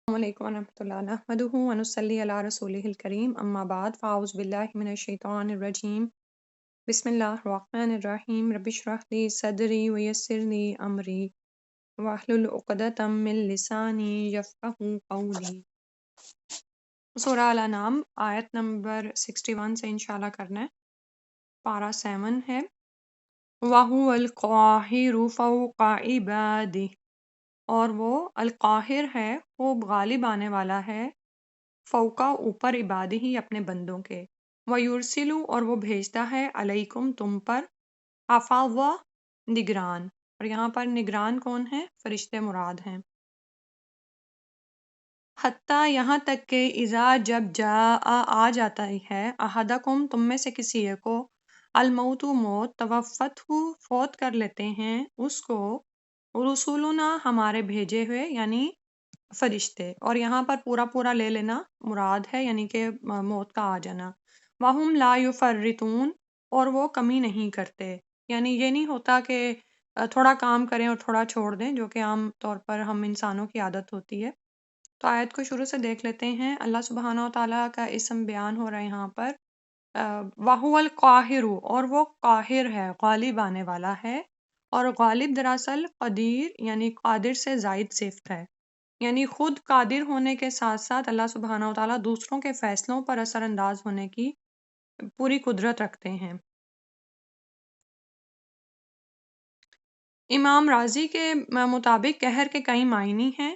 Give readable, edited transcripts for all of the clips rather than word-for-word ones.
السلام علیکم ورحمۃ اللہ نحمدہ ونصلی علی رسولہ الکریم اما بعد فاعوذ باللہ من الشیطان الرجیم بسم اللہ الرحمن الرحیم رب اشرح لی صدری ویسر لی امری واحلل عقدۃ من لسانی یفقہوا قولی۔ سورہ الانعام آیت نمبر 61 سے انشاءاللہ کرنا ہے، پارہ 7 ہے۔ وَهُوَ الْقَاهِرُ فَوْقَ عِبَادِهِ، اور وہ القاہر ہے، خوب غالب آنے والا ہے، فوقا اوپر عبادی ہی اپنے بندوں کے، وَيُرْسِلُ اور وہ بھیجتا ہے، علیکم تم پر، حفاظہ نگران، اور یہاں پر نگران کون ہے؟ فرشتے مراد ہیں۔ حتیٰ یہاں تک کہ اذا جب جاء آ جاتا ہے، احدکم تم میں سے کسی ایک کو، الموت موت، توفتہ فوت کر لیتے ہیں اس کو، رسولنا ہمارے بھیجے ہوئے یعنی فرشتے، اور یہاں پر پورا پورا لے لینا مراد ہے، یعنی کہ موت کا آ جانا۔ وَهُمْ لَا يُفَرِّطُونَ اور وہ کمی نہیں کرتے، یعنی یہ نہیں ہوتا کہ تھوڑا کام کریں اور تھوڑا چھوڑ دیں، جو کہ عام طور پر ہم انسانوں کی عادت ہوتی ہے۔ تو آیت کو شروع سے دیکھ لیتے ہیں۔ اللہ سبحانہ و تعالیٰ کا اسم بیان ہو رہا ہے یہاں پر، وَهُوَ الْقَاهِرُ اور وہ قاہر ہے، غالب آنے والا ہے، اور غالب دراصل قدیر یعنی قادر سے زائد صفت ہے، یعنی خود قادر ہونے کے ساتھ ساتھ اللہ سبحانہ و تعالیٰ دوسروں کے فیصلوں پر اثر انداز ہونے کی پوری قدرت رکھتے ہیں۔ امام راضی کے مطابق قہر کے کئی معنی ہیں۔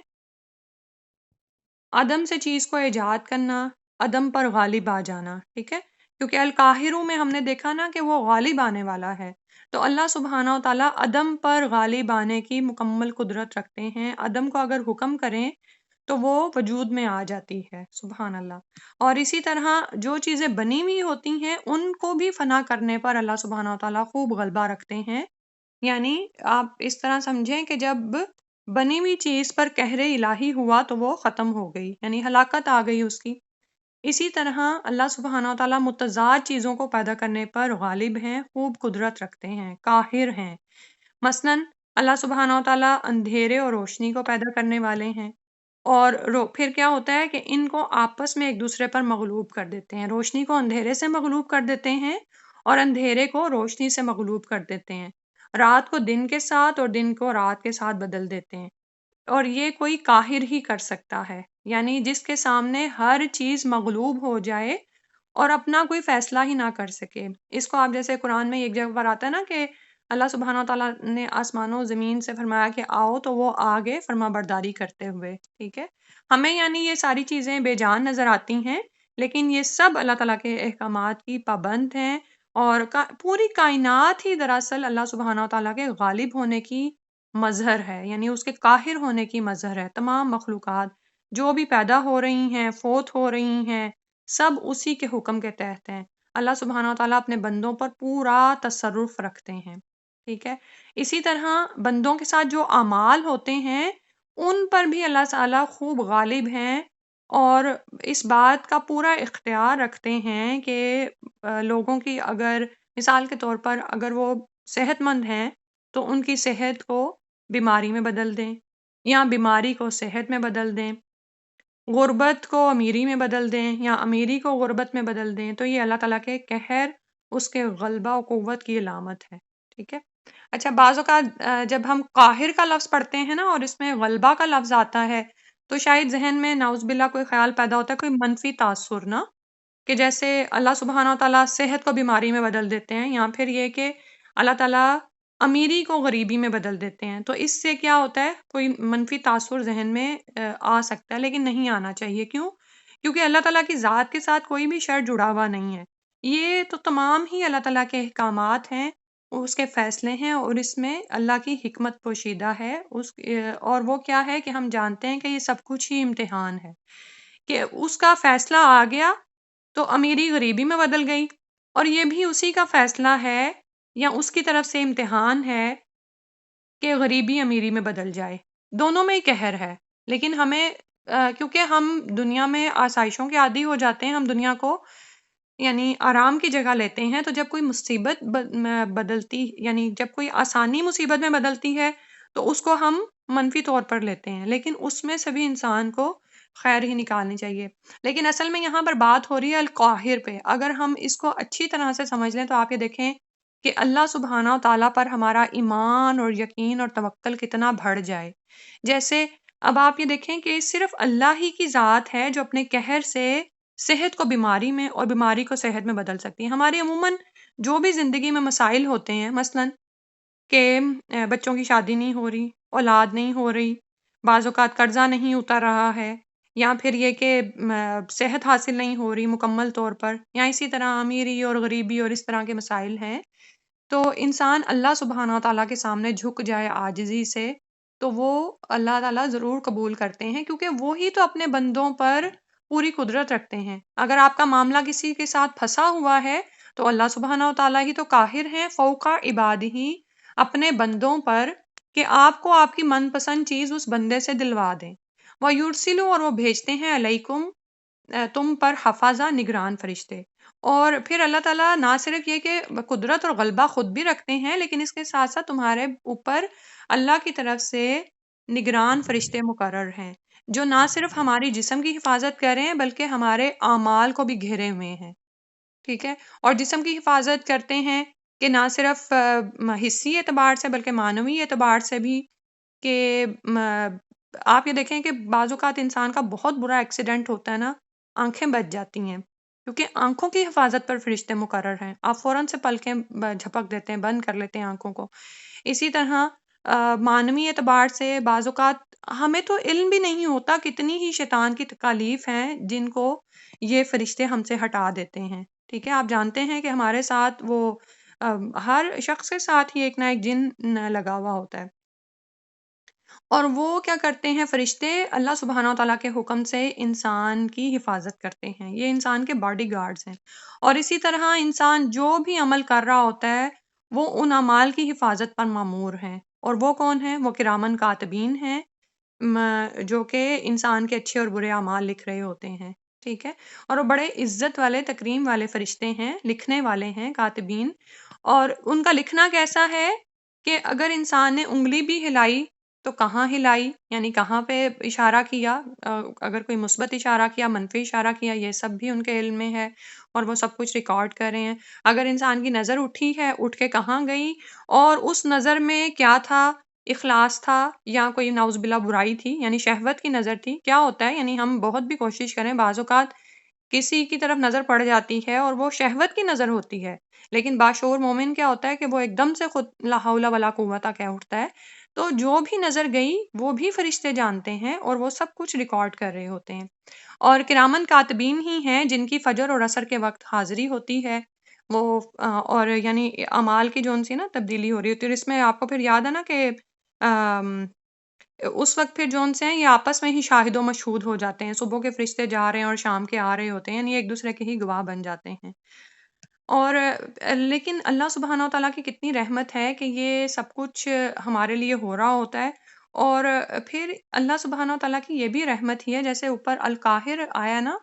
عدم سے چیز کو ایجاد کرنا، عدم پر غالب آ جانا، ٹھیک ہے، کیونکہ القاہروں میں ہم نے دیکھا نا کہ وہ غالب آنے والا ہے، تو اللہ سبحانہ و تعالیٰ عدم پر غالب آنے کی مکمل قدرت رکھتے ہیں۔ عدم کو اگر حکم کریں تو وہ وجود میں آ جاتی ہے، سبحان اللہ۔ اور اسی طرح جو چیزیں بنی ہوئی ہوتی ہیں ان کو بھی فنا کرنے پر اللہ سبحانہ و تعالیٰ خوب غلبہ رکھتے ہیں، یعنی آپ اس طرح سمجھیں کہ جب بنی ہوئی چیز پر قہر الہی ہوا تو وہ ختم ہو گئی، یعنی ہلاکت آ گئی اس کی۔ اسی طرح اللہ سبحانہ و تعالیٰ متضاد چیزوں کو پیدا کرنے پر غالب ہیں، خوب قدرت رکھتے ہیں، قاہر ہیں۔ مثلاً اللہ سبحانہ و تعالیٰ اندھیرے اور روشنی کو پیدا کرنے والے ہیں، اور پھر کیا ہوتا ہے کہ ان کو آپس میں ایک دوسرے پر مغلوب کر دیتے ہیں، روشنی کو اندھیرے سے مغلوب کر دیتے ہیں اور اندھیرے کو روشنی سے مغلوب کر دیتے ہیں، رات کو دن کے ساتھ اور دن کو رات کے ساتھ بدل دیتے ہیں، اور یہ کوئی قاہر ہی کر سکتا ہے، یعنی جس کے سامنے ہر چیز مغلوب ہو جائے اور اپنا کوئی فیصلہ ہی نہ کر سکے۔ اس کو آپ جیسے قرآن میں ایک جگہ پر آتا ہے نا کہ اللہ سبحانہ تعالیٰ نے آسمانوں زمین سے فرمایا کہ آؤ تو وہ آگے فرما برداری کرتے ہوئے، ٹھیک ہے۔ ہمیں یعنی یہ ساری چیزیں بے جان نظر آتی ہیں، لیکن یہ سب اللہ تعالیٰ کے احکامات کی پابند ہیں، اور پوری کائنات ہی دراصل اللہ سبحانہ تعالیٰ کے غالب ہونے کی مظہر ہے، یعنی اس کے قاہر ہونے کی مظہر ہے۔ تمام مخلوقات جو بھی پیدا ہو رہی ہیں، فوت ہو رہی ہیں، سب اسی کے حکم کے تحت ہیں۔ اللہ سبحانہ تعالیٰ اپنے بندوں پر پورا تصرف رکھتے ہیں، ٹھیک ہے۔ اسی طرح بندوں کے ساتھ جو اعمال ہوتے ہیں ان پر بھی اللہ تعالیٰ خوب غالب ہیں، اور اس بات کا پورا اختیار رکھتے ہیں کہ لوگوں کی اگر مثال کے طور پر اگر وہ صحت مند ہیں تو ان کی صحت کو بیماری میں بدل دیں، یا بیماری کو صحت میں بدل دیں، غربت کو امیری میں بدل دیں یا امیری کو غربت میں بدل دیں، تو یہ اللہ تعالیٰ کے قہر، اس کے غلبہ و قوت کی علامت ہے، ٹھیک ہے۔ اچھا، بعض اوقات جب ہم قاہر کا لفظ پڑھتے ہیں نا اور اس میں غلبہ کا لفظ آتا ہے تو شاید ذہن میں نعوذ باللہ کوئی خیال پیدا ہوتا ہے، کوئی منفی تاثر نا، کہ جیسے اللہ سبحانہ تعالیٰ صحت کو بیماری میں بدل دیتے ہیں، یا پھر یہ کہ اللہ تعالیٰ امیری کو غریبی میں بدل دیتے ہیں، تو اس سے کیا ہوتا ہے، کوئی منفی تاثر ذہن میں آ سکتا ہے، لیکن نہیں آنا چاہیے۔ کیوں؟ کیونکہ اللہ تعالیٰ کی ذات کے ساتھ کوئی بھی شر جڑا ہوا نہیں ہے، یہ تو تمام ہی اللہ تعالیٰ کے احکامات ہیں، اس کے فیصلے ہیں، اور اس میں اللہ کی حکمت پوشیدہ ہے، اور وہ کیا ہے کہ ہم جانتے ہیں کہ یہ سب کچھ ہی امتحان ہے، کہ اس کا فیصلہ آ گیا تو امیری غریبی میں بدل گئی، اور یہ بھی اسی کا فیصلہ ہے یا اس کی طرف سے امتحان ہے کہ غریبی امیری میں بدل جائے، دونوں میں ہی قہر ہے۔ لیکن ہمیں کیونکہ ہم دنیا میں آسائشوں کے عادی ہو جاتے ہیں، ہم دنیا کو یعنی آرام کی جگہ لیتے ہیں، تو جب کوئی مصیبت بدلتی، یعنی جب کوئی آسانی مصیبت میں بدلتی ہے تو اس کو ہم منفی طور پر لیتے ہیں، لیکن اس میں سے بھی انسان کو خیر ہی نکالنی چاہیے۔ لیکن اصل میں یہاں پر بات ہو رہی ہے القاہر پہ۔ اگر ہم اس کو اچھی طرح سے سمجھ لیں تو آپ یہ دیکھیں کہ اللہ سبحانہ و تعالیٰ پر ہمارا ایمان اور یقین اور توکل کتنا بڑھ جائے۔ جیسے اب آپ یہ دیکھیں کہ صرف اللہ ہی کی ذات ہے جو اپنے قہر سے صحت کو بیماری میں اور بیماری کو صحت میں بدل سکتی ہے۔ ہماری عموماً جو بھی زندگی میں مسائل ہوتے ہیں، مثلاً کہ بچوں کی شادی نہیں ہو رہی، اولاد نہیں ہو رہی، بعض اوقات قرضہ نہیں اتر رہا ہے، یا پھر یہ کہ صحت حاصل نہیں ہو رہی مکمل طور پر، یا اسی طرح امیری اور غریبی اور اس طرح کے مسائل ہیں، تو انسان اللہ سبحانہ و تعالیٰ کے سامنے جھک جائے عاجزی سے، تو وہ اللہ تعالیٰ ضرور قبول کرتے ہیں، کیونکہ وہی تو اپنے بندوں پر پوری قدرت رکھتے ہیں۔ اگر آپ کا معاملہ کسی کے ساتھ پھنسا ہوا ہے تو اللہ سبحانہ و تعالیٰ ہی تو قاہر ہیں فوق عباد ہی اپنے بندوں پر، کہ آپ کو آپ کی من پسند چیز اس بندے سے دلوا دیں۔ وَيُرْسِلُ اور وہ بھیجتے ہیں علیکم تم پر حفاظہ نگران فرشتے۔ اور پھر اللہ تعالیٰ نہ صرف یہ کہ قدرت اور غلبہ خود بھی رکھتے ہیں، لیکن اس کے ساتھ ساتھ تمہارے اوپر اللہ کی طرف سے نگران فرشتے مقرر ہیں، جو نہ صرف ہماری جسم کی حفاظت کر رہے ہیں بلکہ ہمارے اعمال کو بھی گھیرے ہوئے ہیں، ٹھیک ہے؟ اور جسم کی حفاظت کرتے ہیں کہ نہ صرف حصی اعتبار سے بلکہ معنوی اعتبار سے بھی، کہ آپ یہ دیکھیں کہ بعض اوقات انسان کا بہت برا ایکسیڈنٹ ہوتا ہے نا، آنکھیں بچ جاتی ہیں کیونکہ آنکھوں کی حفاظت پر فرشتے مقرر ہیں، آپ فوراً سے پلکیں جھپک دیتے ہیں، بند کر لیتے ہیں آنکھوں کو۔ اسی طرح معنوی اعتبار سے بعض اوقات ہمیں تو علم بھی نہیں ہوتا کتنی ہی شیطان کی تکالیف ہیں جن کو یہ فرشتے ہم سے ہٹا دیتے ہیں، ٹھیک ہے؟ آپ جانتے ہیں کہ ہمارے ساتھ وہ ہر شخص کے ساتھ ہی ایک نہ ایک جن لگا ہوا ہوتا ہے، اور وہ کیا کرتے ہیں فرشتے؟ اللہ سبحانہ و تعالیٰ کے حکم سے انسان کی حفاظت کرتے ہیں، یہ انسان کے باڈی گارڈز ہیں۔ اور اسی طرح انسان جو بھی عمل کر رہا ہوتا ہے وہ ان اعمال کی حفاظت پر مامور ہیں، اور وہ کون ہیں؟ وہ کرامن کاتبین ہیں، جو کہ انسان کے اچھے اور برے اعمال لکھ رہے ہوتے ہیں، ٹھیک ہے؟ اور وہ بڑے عزت والے تکریم والے فرشتے ہیں، لکھنے والے ہیں کاتبین۔ اور ان کا لکھنا کیسا ہے کہ اگر انسان نے انگلی بھی ہلائی تو کہاں ہلائی، یعنی کہاں پہ اشارہ کیا، اگر کوئی مثبت اشارہ کیا، منفی اشارہ کیا، یہ سب بھی ان کے علم میں ہے، اور وہ سب کچھ ریکارڈ کر رہے ہیں۔ اگر انسان کی نظر اٹھی ہے، اٹھ کے کہاں گئی، اور اس نظر میں کیا تھا، اخلاص تھا یا کوئی نعوذ باللہ برائی تھی، یعنی شہوت کی نظر تھی، کیا ہوتا ہے، یعنی ہم بہت بھی کوشش کریں، بعض اوقات کسی کی طرف نظر پڑ جاتی ہے اور وہ شہوت کی نظر ہوتی ہے، لیکن باشعور مومن کیا ہوتا ہے کہ وہ ایک دم سے خود لا حول ولا قوت کہہ اٹھتا ہے۔ تو جو بھی نظر گئی وہ بھی فرشتے جانتے ہیں اور وہ سب کچھ ریکارڈ کر رہے ہوتے ہیں، اور کرامن کاتبین ہی ہیں جن کی فجر اور عصر کے وقت حاضری ہوتی ہے، وہ اور یعنی اعمال کی جون سی نا تبدیلی ہو رہی ہوتی ہے، اور اس میں آپ کو پھر یاد ہے نا کہ آم، اس وقت پھر جون سے ہیں یہ آپس میں ہی شاہد و مشہود ہو جاتے ہیں، صبح کے فرشتے جا رہے ہیں اور شام کے آ رہے ہوتے ہیں، یعنی ایک دوسرے کے ہی گواہ بن جاتے ہیں۔ اور لیکن اللہ سبحانہ و تعالیٰ کی کتنی رحمت ہے کہ یہ سب کچھ ہمارے لیے ہو رہا ہوتا ہے، اور پھر اللہ سبحانہ و تعالیٰ کی یہ بھی رحمت ہی ہے، جیسے اوپر القاہر آیا نا،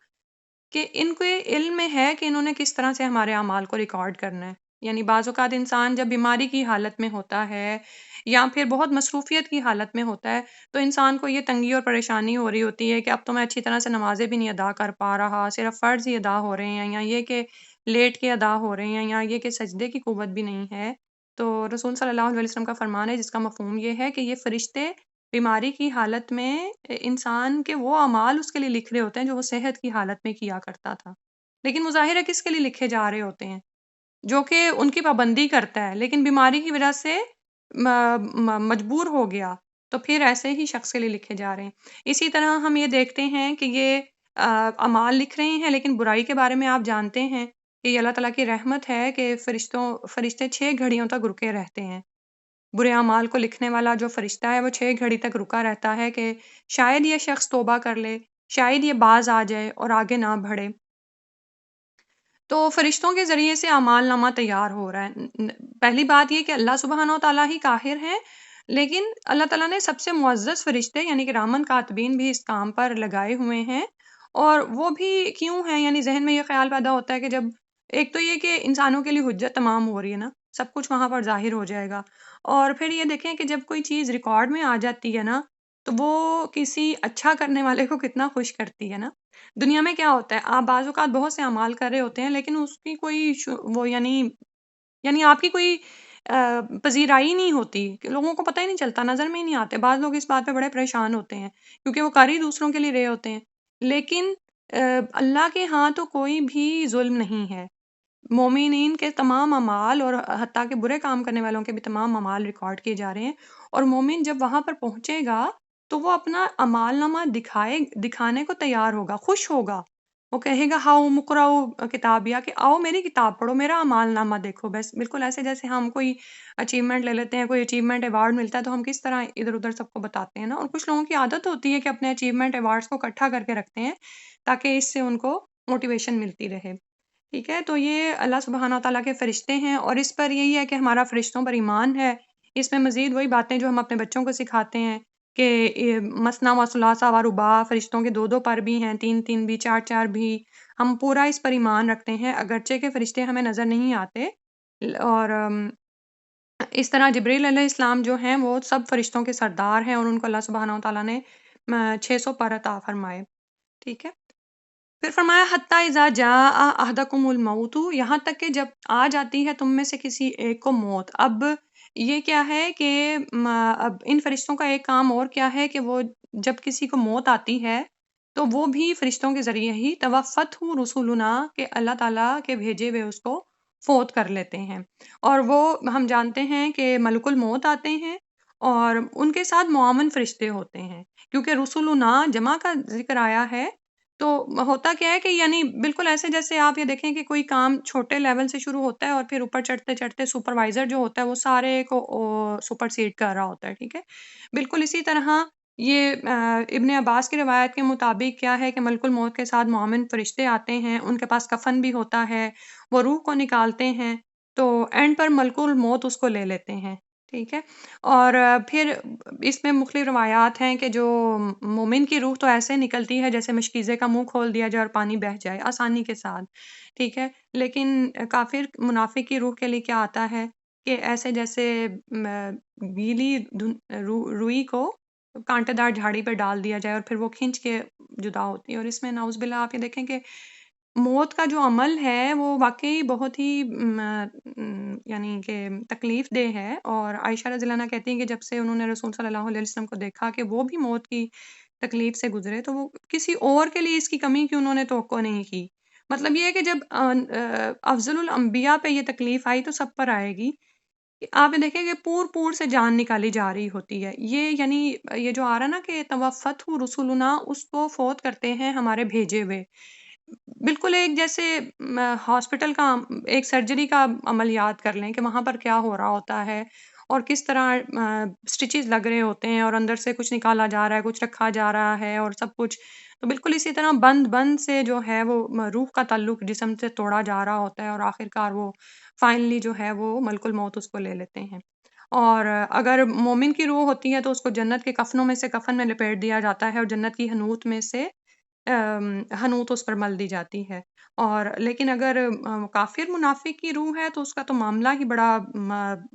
کہ ان کو یہ علم میں ہے کہ انہوں نے کس طرح سے ہمارے اعمال کو ریکارڈ کرنا ہے۔ یعنی بعض اوقات انسان جب بیماری کی حالت میں ہوتا ہے یا پھر بہت مصروفیت کی حالت میں ہوتا ہے تو انسان کو یہ تنگی اور پریشانی ہو رہی ہوتی ہے کہ اب تو میں اچھی طرح سے نمازیں بھی نہیں ادا کر پا رہا، صرف فرض ہی ادا ہو رہے ہیں، یا یہ کہ لیٹ کے ادا ہو رہے ہیں، یا یہ کہ سجدے کی قوت بھی نہیں ہے۔ تو رسول صلی اللہ علیہ وسلم کا فرمان ہے جس کا مفہوم یہ ہے کہ یہ فرشتے بیماری کی حالت میں انسان کے وہ اعمال اس کے لیے لکھ رہے ہوتے ہیں جو وہ صحت کی حالت میں کیا کرتا تھا، لیکن مظاہرہ کس کے لیے لکھے جا رہے ہوتے ہیں؟ جو کہ ان کی پابندی کرتا ہے لیکن بیماری کی وجہ سے مجبور ہو گیا، تو پھر ایسے ہی شخص کے لیے لکھے جا رہے ہیں۔ اسی طرح ہم یہ دیکھتے ہیں کہ یہ اعمال لکھ رہے ہیں، لیکن برائی کے بارے میں آپ جانتے ہیں کہ یہ اللہ تعالیٰ کی رحمت ہے کہ فرشتے 6 گھڑیوں تک رکے رہتے ہیں۔ برے اعمال کو لکھنے والا جو فرشتہ ہے وہ 6 گھڑی تک رکا رہتا ہے کہ شاید یہ شخص توبہ کر لے، شاید یہ باز آ جائے اور آگے نہ بڑھے۔ تو فرشتوں کے ذریعے سے اعمال نامہ تیار ہو رہا ہے۔ پہلی بات یہ کہ اللہ سبحانہ و تعالیٰ ہی قاہر ہیں، لیکن اللہ تعالیٰ نے سب سے معزز فرشتے یعنی کہ کرامن کاتبین بھی اس کام پر لگائے ہوئے ہیں، اور وہ بھی کیوں ہیں؟ یعنی ذہن میں یہ خیال پیدا ہوتا ہے کہ جب ایک تو یہ کہ انسانوں کے لیے حجت تمام ہو رہی ہے نا، سب کچھ وہاں پر ظاہر ہو جائے گا، اور پھر یہ دیکھیں کہ جب کوئی چیز ریکارڈ میں آ جاتی ہے نا تو وہ کسی اچھا کرنے والے کو کتنا خوش کرتی ہے نا۔ دنیا میں کیا ہوتا ہے، آپ بعض اوقات بہت سے اعمال کر رہے ہوتے ہیں لیکن اس کی کوئی وہ یعنی آپ کی کوئی پذیرائی نہیں ہوتی، کہ لوگوں کو پتہ ہی نہیں چلتا، نظر میں ہی نہیں آتے۔ بعض لوگ اس بات پہ بڑے پریشان ہوتے ہیں کیونکہ وہ کر ہی دوسروں کے لیے رہے ہوتے ہیں، لیکن اللہ کے ہاں تو کوئی بھی ظلم نہیں ہے۔ مومنین کے تمام اعمال اور حتیٰ کہ برے کام کرنے والوں کے بھی تمام اعمال ریکارڈ کیے جا رہے ہیں، اور مومن جب وہاں پر پہنچے گا تو وہ اپنا اعمال نامہ دکھانے کو تیار ہوگا، خوش ہوگا۔ وہ کہے گا ہاؤ مقرؤ کتابیہ، کہ آؤ میری کتاب پڑھو، میرا اعمال نامہ دیکھو۔ بس بالکل ایسے جیسے ہم کوئی اچیومنٹ لے لیتے ہیں، کوئی اچیومنٹ ایوارڈ ملتا ہے تو ہم کس طرح ادھر ادھر سب کو بتاتے ہیں نا، اور کچھ لوگوں کی عادت ہوتی ہے کہ اپنے اچیومنٹ ایوارڈز کو اکٹھا کر کے رکھتے ہیں تاکہ اس سے ان کو موٹیویشن ملتی رہے۔ ٹھیک ہے، تو یہ اللہ سبحانہ تعالیٰ کے فرشتے ہیں، اور اس پر یہی ہے کہ ہمارا فرشتوں پر ایمان ہے۔ اس میں مزید وہی باتیں جو ہم اپنے بچوں کو سکھاتے ہیں کہ مثنیٰ و ثلاثہ و رباع، فرشتوں کے دو دو پر بھی ہیں، تین تین بھی، چار چار بھی، ہم پورا اس پر ایمان رکھتے ہیں اگرچہ کہ فرشتے ہمیں نظر نہیں آتے۔ اور اس طرح جبریل علیہ السلام جو ہیں وہ سب فرشتوں کے سردار ہیں، اور ان کو اللہ سبحانہ تعالیٰ نے 600 پر عطا فرمائے۔ ٹھیک ہے، پھر فرمایا حتیٰ اذا جاء احدکم الموت، یہاں تک کہ جب آ جاتی ہے تم میں سے کسی ایک کو موت۔ اب یہ کیا ہے کہ اب ان فرشتوں کا ایک کام اور کیا ہے کہ وہ جب کسی کو موت آتی ہے تو وہ بھی فرشتوں کے ذریعے ہی توفت رسولنا، کہ اللہ تعالیٰ کے بھیجے ہوئے اس کو فوت کر لیتے ہیں۔ اور وہ ہم جانتے ہیں کہ ملک الموت آتے ہیں اور ان کے ساتھ معاون فرشتے ہوتے ہیں، کیونکہ رسولنا جمع کا ذکر آیا ہے تو ہوتا کیا ہے کہ یعنی بالکل ایسے جیسے آپ یہ دیکھیں کہ کوئی کام چھوٹے لیول سے شروع ہوتا ہے اور پھر اوپر چڑھتے چڑھتے سپروائزر جو ہوتا ہے وہ سارے کو سپر سیڈ کر رہا ہوتا ہے۔ ٹھیک ہے، بالکل اسی طرح یہ ابن عباس کی روایت کے مطابق کیا ہے کہ ملک الموت کے ساتھ معاون فرشتے آتے ہیں، ان کے پاس کفن بھی ہوتا ہے، وہ روح کو نکالتے ہیں تو اینڈ پر ملک الموت اس کو لے لیتے ہیں۔ ٹھیک ہے، اور پھر اس میں مختلف روایات ہیں کہ جو مومن کی روح تو ایسے نکلتی ہے جیسے مشکیزے کا منہ کھول دیا جائے اور پانی بہہ جائے آسانی کے ساتھ۔ ٹھیک ہے، لیکن کافر منافق کی روح کے لیے کیا آتا ہے کہ ایسے جیسے گیلی روئی کو کانٹے دار جھاڑی پہ ڈال دیا جائے اور پھر وہ کھینچ کے جدا ہوتی ہے۔ اور اس میں نعوذ باللہ آپ یہ دیکھیں کہ موت کا جو عمل ہے وہ واقعی بہت ہی یعنی کہ تکلیف دہ ہے، اور عائشہ رضی اللہ عنہا کہتی ہیں کہ جب سے انہوں نے رسول صلی اللہ علیہ وسلم کو دیکھا کہ وہ بھی موت کی تکلیف سے گزرے تو وہ کسی اور کے لیے اس کی کمی کی انہوں نے توقع نہیں کی۔ مطلب یہ ہے کہ جب افضل الانبیاء پہ یہ تکلیف آئی تو سب پر آئے گی۔ آپ یہ دیکھیں کہ پور پور سے جان نکالی جا رہی ہوتی ہے، یہ یعنی یہ جو آ رہا نا کہ توفت رسولنا، اس کو فوت کرتے ہیں ہمارے بھیجے ہوئے۔ بالکل ایک جیسے ہاسپٹل کا ایک سرجری کا عمل یاد کر لیں کہ وہاں پر کیا ہو رہا ہوتا ہے اور کس طرح سٹیچز لگ رہے ہوتے ہیں اور اندر سے کچھ نکالا جا رہا ہے، کچھ رکھا جا رہا ہے اور سب کچھ، تو بالکل اسی طرح بند بند سے جو ہے وہ روح کا تعلق جسم سے توڑا جا رہا ہوتا ہے، اور آخر کار وہ فائنلی جو ہے وہ ملک الموت اس کو لے لیتے ہیں۔ اور اگر مومن کی روح ہوتی ہے تو اس کو جنت کے کفنوں میں سے کفن میں لپیٹ دیا جاتا ہے اور جنت کی حنوت میں سے حنوت اس پر مل دی جاتی ہے۔ اور لیکن اگر کافر منافق کی روح ہے تو اس کا تو معاملہ ہی بڑا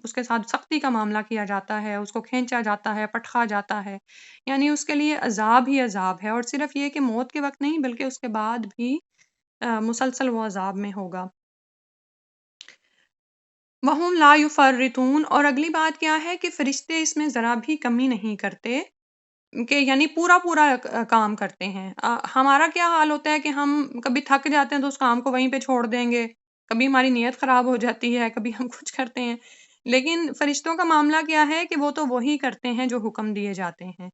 اس کے ساتھ سختی کا معاملہ کیا جاتا ہے، اس کو کھینچا جاتا ہے، پٹخا جاتا ہے، یعنی اس کے لیے عذاب ہی عذاب ہے، اور صرف یہ کہ موت کے وقت نہیں بلکہ اس کے بعد بھی مسلسل وہ عذاب میں ہوگا۔ وَهُمْ لَا يُفَرِّطُونَ، اور اگلی بات کیا ہے کہ فرشتے اس میں ذرا بھی کمی نہیں کرتے، کہ یعنی پورا پورا کام کرتے ہیں۔ ہمارا کیا حال ہوتا ہے کہ ہم کبھی تھک جاتے ہیں تو اس کام کو وہیں پہ چھوڑ دیں گے، کبھی ہماری نیت خراب ہو جاتی ہے، کبھی ہم کچھ کرتے ہیں، لیکن فرشتوں کا معاملہ کیا ہے کہ وہ تو وہی کرتے ہیں جو حکم دیے جاتے ہیں۔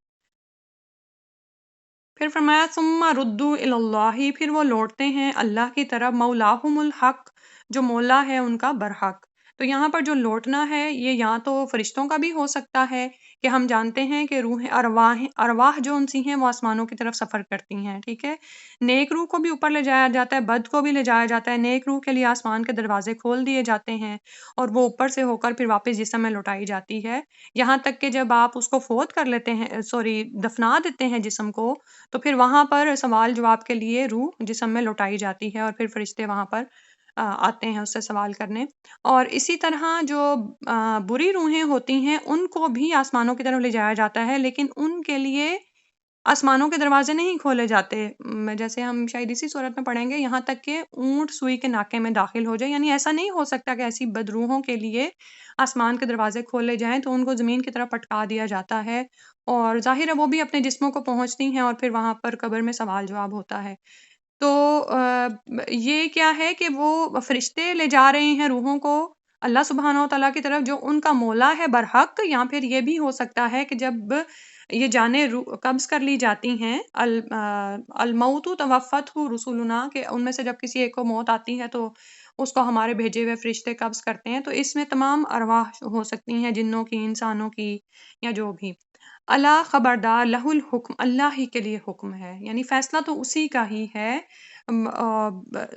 پھر فرمایا ثم ردوا الی اللہ، پھر وہ لوٹتے ہیں اللہ کی طرف، مولاہم الحق، جو مولا ہے ان کا برحق۔ تو یہاں پر جو لوٹنا ہے یہ یا تو فرشتوں کا بھی ہو سکتا ہے کہ ہم جانتے ہیں کہ روح ارواح جو ان سی ہیں وہ آسمانوں کی طرف سفر کرتی ہیں۔ ٹھیک ہے، نیک روح کو بھی اوپر لے جایا جاتا ہے، بد کو بھی لے جایا جاتا ہے۔ نیک روح کے لیے آسمان کے دروازے کھول دیے جاتے ہیں اور وہ اوپر سے ہو کر پھر واپس جسم میں لوٹائی جاتی ہے، یہاں تک کہ جب آپ اس کو فوت کر لیتے ہیں، دفنا دیتے ہیں جسم کو، تو پھر وہاں پر سوال جواب کے لیے روح جسم میں لوٹائی جاتی ہے اور پھر فرشتے وہاں پر آتے ہیں اس سے سوال کرنے۔ اور اسی طرح جو بری روحیں ہوتی ہیں ان کو بھی آسمانوں کی طرف لے جایا جاتا ہے، لیکن ان کے لیے آسمانوں کے دروازے نہیں کھولے جاتے، جیسے ہم شاید اسی صورت میں پڑھیں گے، یہاں تک کہ اونٹ سوئی کے ناکے میں داخل ہو جائے، یعنی ایسا نہیں ہو سکتا کہ ایسی بدروحوں کے لیے آسمان کے دروازے کھولے جائیں تو ان کو زمین کی طرف پٹکا دیا جاتا ہے، اور ظاہر ہے وہ بھی اپنے جسموں کو پہنچتی ہیں اور پھر وہاں پر قبر میں سوال جواب ہوتا ہے۔ تو یہ کیا ہے کہ وہ فرشتے لے جا رہے ہیں روحوں کو اللہ سبحانہ و تعالیٰ کی طرف جو ان کا مولا ہے برحق، یا پھر یہ بھی ہو سکتا ہے کہ جب یہ جانیں قبض کر لی جاتی ہیں، الموت توفتہ رسولنا، کہ ان میں سے جب کسی ایک کو موت آتی ہے تو اس کو ہمارے بھیجے ہوئے فرشتے قبض کرتے ہیں، تو اس میں تمام ارواح ہو سکتی ہیں، جنوں کی، انسانوں کی، یا جو بھی۔ اللہ خبردار، لہ الحکم، اللہ ہی کے لیے حکم ہے، یعنی فیصلہ تو اسی کا ہی ہے،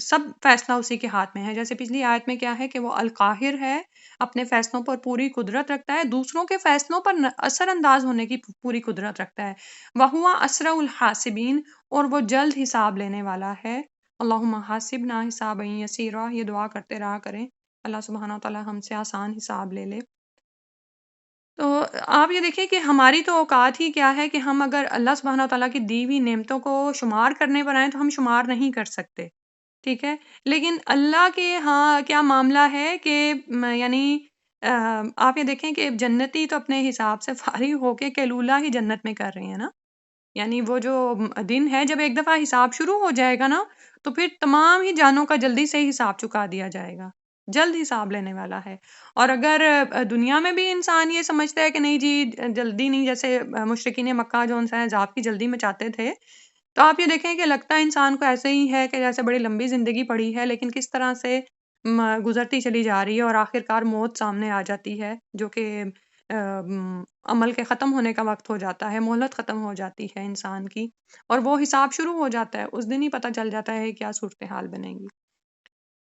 سب فیصلہ اسی کے ہاتھ میں ہے۔ جیسے پچھلی آیت میں کیا ہے کہ وہ القاہر ہے، اپنے فیصلوں پر پوری قدرت رکھتا ہے، دوسروں کے فیصلوں پر اثر انداز ہونے کی پوری قدرت رکھتا ہے۔ وَهُوَ أَسْرَعُ الْحَاسِبِينَ، اور وہ جلد حساب لینے والا ہے۔ اللہم حاسبنا حسابا یسیرا، یہ دعا کرتے رہا کریں، اللہ سبحانہ وتعالی ہم سے آسان حساب لے لے۔ تو آپ یہ دیکھیں کہ ہماری تو اوقات ہی کیا ہے کہ ہم اگر اللہ سبحانہ وتعالیٰ کی دی ہوئی نعمتوں کو شمار کرنے پر آئیں تو ہم شمار نہیں کر سکتے، ٹھیک ہے؟ لیکن اللہ کے ہاں کیا معاملہ ہے کہ یعنی آپ یہ دیکھیں کہ جنتی تو اپنے حساب سے فارغ ہو کے قیلولہ ہی جنت میں کر رہے ہیں نا، یعنی وہ جو دن ہے جب ایک دفعہ حساب شروع ہو جائے گا نا تو پھر تمام ہی جانوں کا جلدی سے ہی حساب چکا دیا جائے گا، جلد حساب لینے والا ہے۔ اور اگر دنیا میں بھی انسان یہ سمجھتا ہے کہ نہیں جی جلدی نہیں، جیسے مشرکین مکہ جو ان سے عذاب کی جلدی مچاتے تھے، تو آپ یہ دیکھیں کہ لگتا ہے انسان کو ایسے ہی ہے کہ جیسے بڑی لمبی زندگی پڑی ہے، لیکن کس طرح سے گزرتی چلی جا رہی ہے اور آخرکار موت سامنے آ جاتی ہے، جو کہ عمل کے ختم ہونے کا وقت ہو جاتا ہے، مہلت ختم ہو جاتی ہے انسان کی، اور وہ حساب شروع ہو جاتا ہے، اس دن ہی پتہ چل جاتا ہے کیا صورتحال بنے گی۔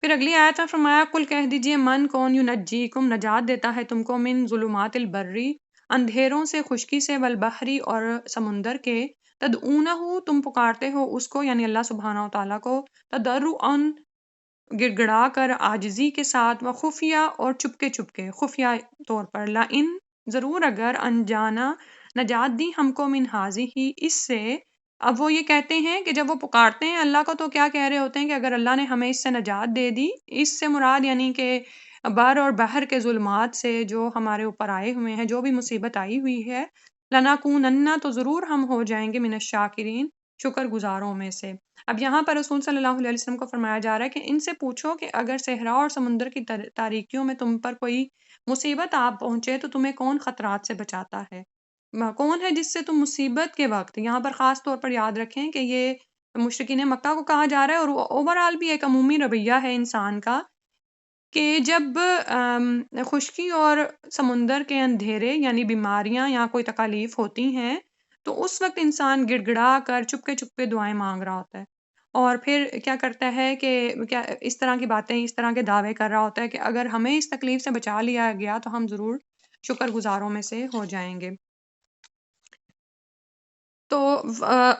پھر اگلی آیت میں فرمایا کل کہہ دیجئے من کون ینجیکم، نجات دیتا ہے تم کو، من ظلمات البری، اندھیروں سے، خشکی سے، والبحری، اور سمندر کے، تدعونہ، تم پکارتے ہو اس کو، یعنی اللہ سبحانہ و تعالیٰ کو، تضرعا، گڑ گڑا کر، عاجزی کے ساتھ، و خفیہ، اور چپکے چپکے، خفیہ طور پر، لئن، ضرور اگر، انجانا، نجات دی ہم کو، من ہی اس سے۔ اب وہ یہ کہتے ہیں کہ جب وہ پکارتے ہیں اللہ کو تو کیا کہہ رہے ہوتے ہیں کہ اگر اللہ نے ہمیں اس سے نجات دے دی، اس سے مراد یعنی کہ بر اور بحر کے ظلمات سے جو ہمارے اوپر آئے ہوئے ہیں، جو بھی مصیبت آئی ہوئی ہے، لَنَكُونَنَّ، تو ضرور ہم ہو جائیں گے، من الشاکرین، شکر گزاروں میں سے۔ اب یہاں پر رسول صلی اللہ علیہ وسلم کو فرمایا جا رہا ہے کہ ان سے پوچھو کہ اگر صحرا اور سمندر کی تاریکیوں میں تم پر کوئی مصیبت آپ پہنچے تو تمہیں کون خطرات سے بچاتا ہے، کون ہے جس سے تم مصیبت کے وقت، یہاں پر خاص طور پر یاد رکھیں کہ یہ مشرکین مکہ کو کہا جا رہا ہے، اور اوورآل بھی ایک عمومی رویہ ہے انسان کا، کہ جب خشکی اور سمندر کے اندھیرے یعنی بیماریاں یا کوئی تکالیف ہوتی ہیں تو اس وقت انسان گڑ گڑا کر چپکے چپکے دعائیں مانگ رہا ہوتا ہے، اور پھر کیا کرتا ہے کہ کیا اس طرح کی باتیں، اس طرح کے دعوے کر رہا ہوتا ہے کہ اگر ہمیں اس تکلیف سے بچا لیا گیا تو ہم ضرور شکر گزاروں میں سے ہو جائیں گے۔ تو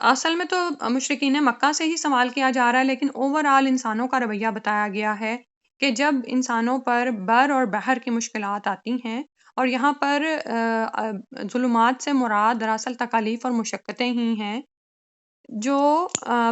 اصل میں تو مشرکین مکہ سے ہی سوال کیا جا رہا ہے، لیکن اوورآل انسانوں کا رویہ بتایا گیا ہے کہ جب انسانوں پر بر اور بحر کی مشکلات آتی ہیں، اور یہاں پر ظلمات سے مراد دراصل تکالیف اور مشقتیں ہی ہیں، جو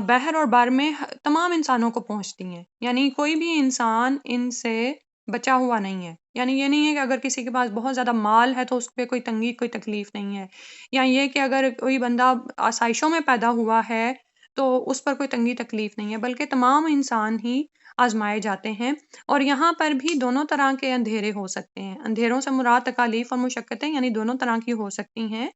بحر اور بر میں تمام انسانوں کو پہنچتی ہیں، یعنی کوئی بھی انسان ان سے بچا ہوا نہیں ہے، یعنی یہ نہیں ہے کہ اگر کسی کے پاس بہت زیادہ مال ہے تو اس پہ کوئی تنگی، کوئی تکلیف نہیں ہے، یا یہ کہ اگر کوئی بندہ آسائشوں میں پیدا ہوا ہے تو اس پر کوئی تنگی تکلیف نہیں ہے، بلکہ تمام انسان ہی آزمائے جاتے ہیں، اور یہاں پر بھی دونوں طرح کے اندھیرے ہو سکتے ہیں، اندھیروں سے مراد تکالیف اور مشقتیں یعنی دونوں طرح کی ہو سکتی ہیں،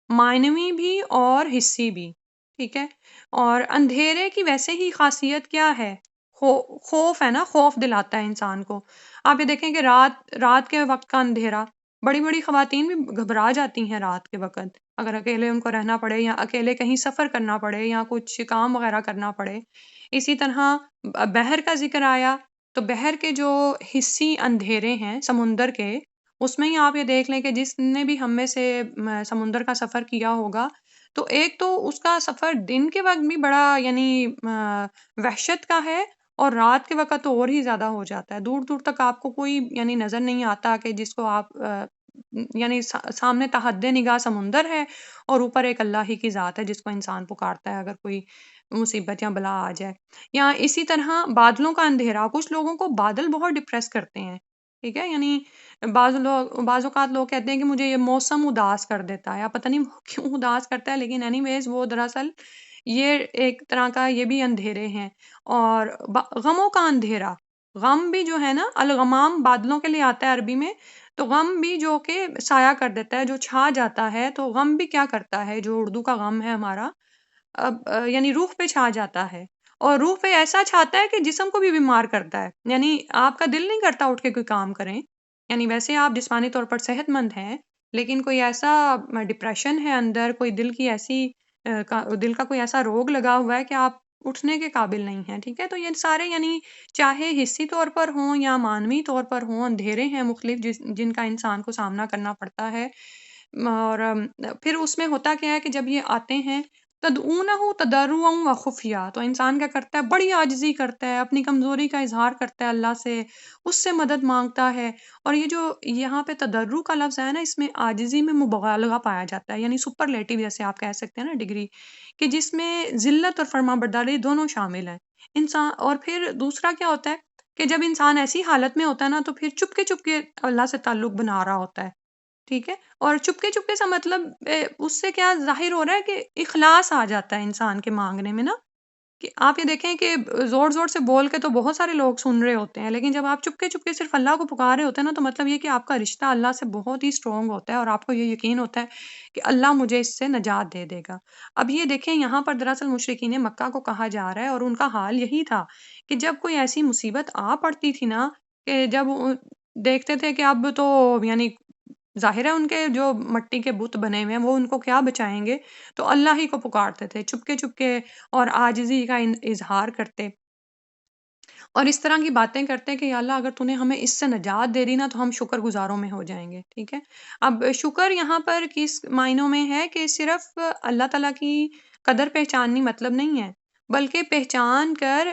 معنوی بھی اور حصی بھی، ٹھیک ہے؟ اور اندھیرے کی ویسے ہی خاصیت کیا ہے؟ خوف ہے نا، خوف دلاتا ہے انسان کو۔ آپ یہ دیکھیں کہ رات کے وقت کا اندھیرا، بڑی بڑی خواتین بھی گھبرا جاتی ہیں رات کے وقت، اگر اکیلے ان کو رہنا پڑے یا اکیلے کہیں سفر کرنا پڑے یا کچھ کام وغیرہ کرنا پڑے۔ اسی طرح بحر کا ذکر آیا تو بحر کے جو حصی اندھیرے ہیں سمندر کے، اس میں ہی آپ یہ دیکھ لیں کہ جس نے بھی ہم میں سے سمندر کا سفر کیا ہوگا تو ایک تو اس کا سفر دن کے وقت بھی بڑا یعنی وحشت کا ہے، اور رات کے وقت تو اور ہی زیادہ ہو جاتا ہے، دور دور تک آپ کو کوئی یعنی نظر نہیں آتا کہ جس کو آپ یعنی سامنے تحد نگاہ سمندر ہے اور اوپر ایک اللہ ہی کی ذات ہے جس کو انسان پکارتا ہے اگر کوئی مصیبت یا بلا آ جائے. یا اسی طرح بادلوں کا اندھیرا، کچھ لوگوں کو بادل بہت ڈپریس کرتے ہیں، ٹھیک ہے، یعنی بعض اوقات لوگ کہتے ہیں کہ مجھے یہ موسم اداس کر دیتا ہے، یا پتہ نہیں وہ کیوں اداس کرتا ہے، لیکن اینی ویز وہ دراصل یہ ایک طرح کا یہ بھی اندھیرے ہیں. اور غموں کا اندھیرا، غم بھی جو ہے نا، الغمام بادلوں کے لیے آتا ہے عربی میں، تو غم بھی جو کہ سایہ کر دیتا ہے، جو چھا جاتا ہے، تو غم بھی کیا کرتا ہے، جو اردو کا غم ہے ہمارا، اب یعنی روح پہ چھا جاتا ہے، اور روح پہ ایسا چھاتا ہے کہ جسم کو بھی بیمار کرتا ہے، یعنی آپ کا دل نہیں کرتا اٹھ کے کوئی کام کریں، یعنی ویسے آپ جسمانی طور پر صحت مند ہیں، لیکن کوئی ایسا ڈپریشن ہے اندر، کوئی دل کی ایسی دل کا کوئی ایسا روگ لگا ہوا ہے کہ آپ اٹھنے کے قابل نہیں ہیں، ٹھیک ہے. تو یہ سارے یعنی چاہے حصی طور پر ہوں یا مانوی طور پر ہوں، اندھیرے ہیں مختلف جن کا انسان کو سامنا کرنا پڑتا ہے. اور پھر اس میں ہوتا کیا ہے کہ جب یہ آتے ہیں تدعونہ تضرعا وخفیہ، تو انسان کیا کرتا ہے، بڑی عاجزی کرتا ہے، اپنی کمزوری کا اظہار کرتا ہے اللہ سے، اس سے مدد مانگتا ہے. اور یہ جو یہاں پہ تضرع کا لفظ ہے نا، اس میں عاجزی میں مبالغہ پایا جاتا ہے، یعنی سپرلیٹو جیسے آپ کہہ سکتے ہیں نا، ڈگری، کہ جس میں ذلت اور فرما برداری دونوں شامل ہیں انسان. اور پھر دوسرا کیا ہوتا ہے کہ جب انسان ایسی حالت میں ہوتا ہے نا، تو پھر چپ کے اللہ سے تعلق بنا رہا ہوتا ہے، ٹھیک ہے. اور چپ کے سا مطلب اس سے کیا ظاہر ہو رہا ہے کہ اخلاص آ جاتا ہے انسان کے مانگنے میں نا، کہ آپ یہ دیکھیں کہ زور زور سے بول کے تو بہت سارے لوگ سن رہے ہوتے ہیں، لیکن جب آپ چپ کے صرف اللہ کو پکار رہے ہوتے ہیں نا، تو مطلب یہ کہ آپ کا رشتہ اللہ سے بہت ہی اسٹرانگ ہوتا ہے، اور آپ کو یہ یقین ہوتا ہے کہ اللہ مجھے اس سے نجات دے دے گا. اب یہ دیکھیں یہاں پر دراصل مشرکین مکہ کو کہا جا رہا ہے، اور ان کا حال یہی تھا کہ جب کوئی ایسی مصیبت آ پڑتی تھی نا، کہ جب دیکھتے تھے کہ اب تو یعنی ظاہر ہے ان کے جو مٹی کے بت بنے ہوئے ہیں وہ ان کو کیا بچائیں گے، تو اللہ ہی کو پکارتے تھے چپ کے اور عاجزی کا اظہار کرتے، اور اس طرح کی باتیں کرتے کہ یا اللہ اگر تو نے ہمیں اس سے نجات دے دی نا، تو ہم شکر گزاروں میں ہو جائیں گے، ٹھیک ہے. اب شکر یہاں پر کس معنوں میں ہے کہ صرف اللہ تعالیٰ کی قدر پہچاننی مطلب نہیں ہے، بلکہ پہچان کر